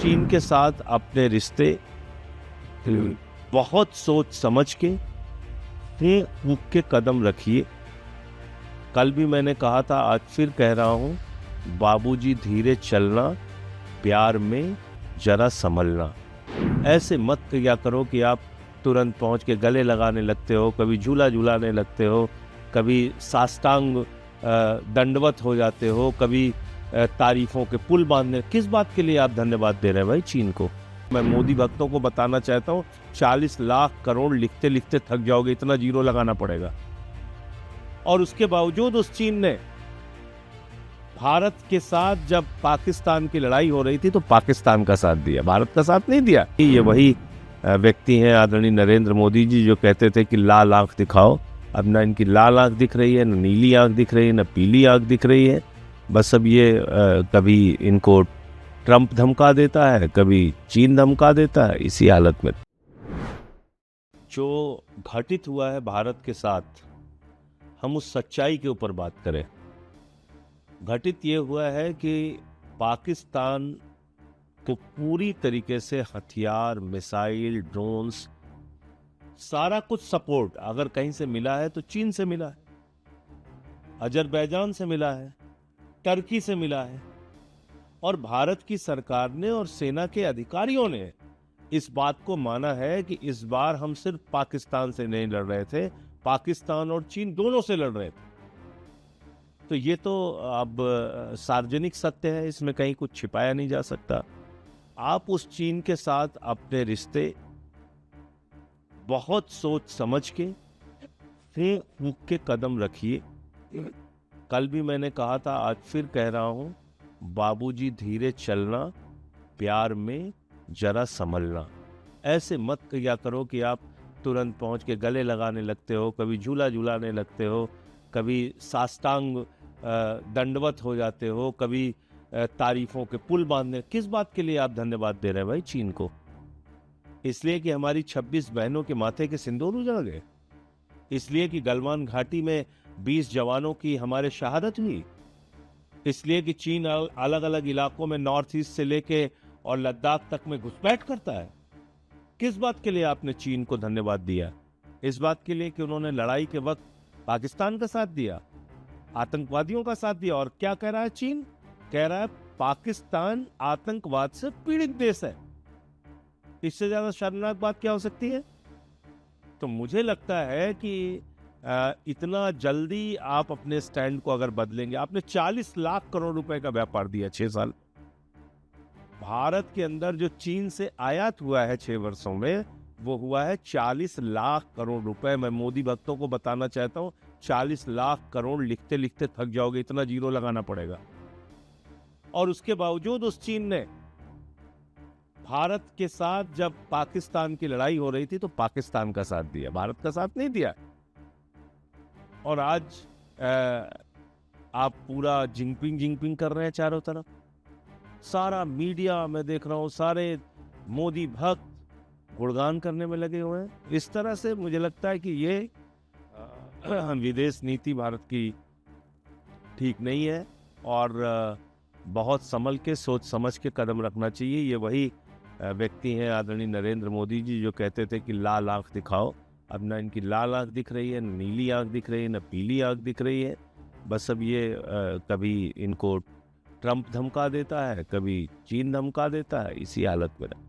चीन के साथ अपने रिश्ते बहुत सोच समझ के फूंक के कदम रखिए। कल भी मैंने कहा था, आज फिर कह रहा हूँ, बाबूजी धीरे चलना, प्यार में जरा संभलना। ऐसे मत किया करो कि आप तुरंत पहुंच के गले लगाने लगते हो, कभी झूला झूलाने लगते हो, कभी साष्टांग दंडवत हो जाते हो, कभी तारीफों के पुल बांधने। किस बात के लिए आप धन्यवाद दे रहे हैं भाई चीन को? मैं मोदी भक्तों को बताना चाहता हूँ, 40 लाख करोड़ लिखते लिखते थक जाओगे, इतना जीरो लगाना पड़ेगा। और उसके बावजूद उस चीन ने भारत के साथ जब पाकिस्तान की लड़ाई हो रही थी तो पाकिस्तान का साथ दिया, भारत का साथ नहीं दिया। ये वही व्यक्ति हैं आदरणीय नरेंद्र मोदी जी, जो कहते थे कि लाल आंख दिखाओ। अब ना इनकी लाल आंख दिख रही है, न नीली आंख दिख रही है, न पीली आंख दिख रही है। बस अब ये कभी इनको ट्रंप धमका देता है, कभी चीन धमका देता है। इसी हालत में जो घटित हुआ है भारत के साथ, हम उस सच्चाई के ऊपर बात करें। घटित ये हुआ है कि पाकिस्तान को पूरी तरीके से हथियार, मिसाइल, ड्रोन्स, सारा कुछ सपोर्ट अगर कहीं से मिला है तो चीन से मिला है, अजरबैजान से मिला है, टर्की से मिला है। और भारत की सरकार ने और सेना के अधिकारियों ने इस बात को माना है कि इस बार हम सिर्फ पाकिस्तान से नहीं लड़ रहे थे, पाकिस्तान और चीन दोनों से लड़ रहे थे। तो ये तो अब सार्वजनिक सत्य है, इसमें कहीं कुछ छिपाया नहीं जा सकता। आप उस चीन के साथ अपने रिश्ते बहुत सोच समझ के फूंक के कदम रखिए। कल भी मैंने कहा था, आज फिर कह रहा हूं, बाबूजी धीरे चलना, प्यार में जरा संभलना। ऐसे मत किया करो कि आप तुरंत पहुंच के गले लगाने लगते हो, कभी झूला झूलाने लगते हो, कभी साष्टांग दंडवत हो जाते हो, कभी तारीफों के पुल बांधने। किस बात के लिए आप धन्यवाद दे रहे हैं भाई चीन को? इसलिए कि हमारी 26 बहनों के माथे के सिंदूर उजड़ गए? इसलिए कि गलवान घाटी में 20 जवानों की हमारे शहादत हुई? इसलिए कि चीन अलग अलग इलाकों में नॉर्थ ईस्ट से लेके और लद्दाख तक में घुसपैठ करता है? किस बात के लिए आपने चीन को धन्यवाद दिया? इस बात के लिए कि उन्होंने लड़ाई के वक्त पाकिस्तान का साथ दिया, आतंकवादियों का साथ दिया। और क्या कह रहा है चीन? कह रहा है पाकिस्तान आतंकवाद से पीड़ित देश है। इससे ज्यादा शर्मनाक बात क्या हो सकती है? तो मुझे लगता है कि इतना जल्दी आप अपने स्टैंड को अगर बदलेंगे। आपने 40 लाख करोड़ रुपए का व्यापार दिया 6 साल। भारत के अंदर जो चीन से आयात हुआ है 6 वर्षों में, वो हुआ है 40 लाख करोड़ रुपए। मैं मोदी भक्तों को बताना चाहता हूं, 40 लाख करोड़ लिखते लिखते थक जाओगे, इतना जीरो लगाना पड़ेगा। और उसके बावजूद उस चीन ने भारत के साथ जब पाकिस्तान की लड़ाई हो रही थी तो पाकिस्तान का साथ दिया, भारत का साथ नहीं दिया। और आज आप पूरा जिंगपिंग जिंगपिंग कर रहे हैं चारों तरफ। सारा मीडिया मैं देख रहा हूं, सारे मोदी भक्त गुणगान करने में लगे हुए हैं। इस तरह से मुझे लगता है कि ये विदेश नीति भारत की ठीक नहीं है और बहुत संभल के, सोच समझ के कदम रखना चाहिए। ये वही व्यक्ति हैं आदरणीय नरेंद्र मोदी जी, जो कहते थे कि लाल आंख दिखाओ। अब ना इनकी लाल आंख दिख रही है, न नीली आंख दिख रही है, न पीली आंख दिख रही है। बस अब ये कभी इनको ट्रंप धमका देता है, कभी चीन धमका देता है। इसी हालत में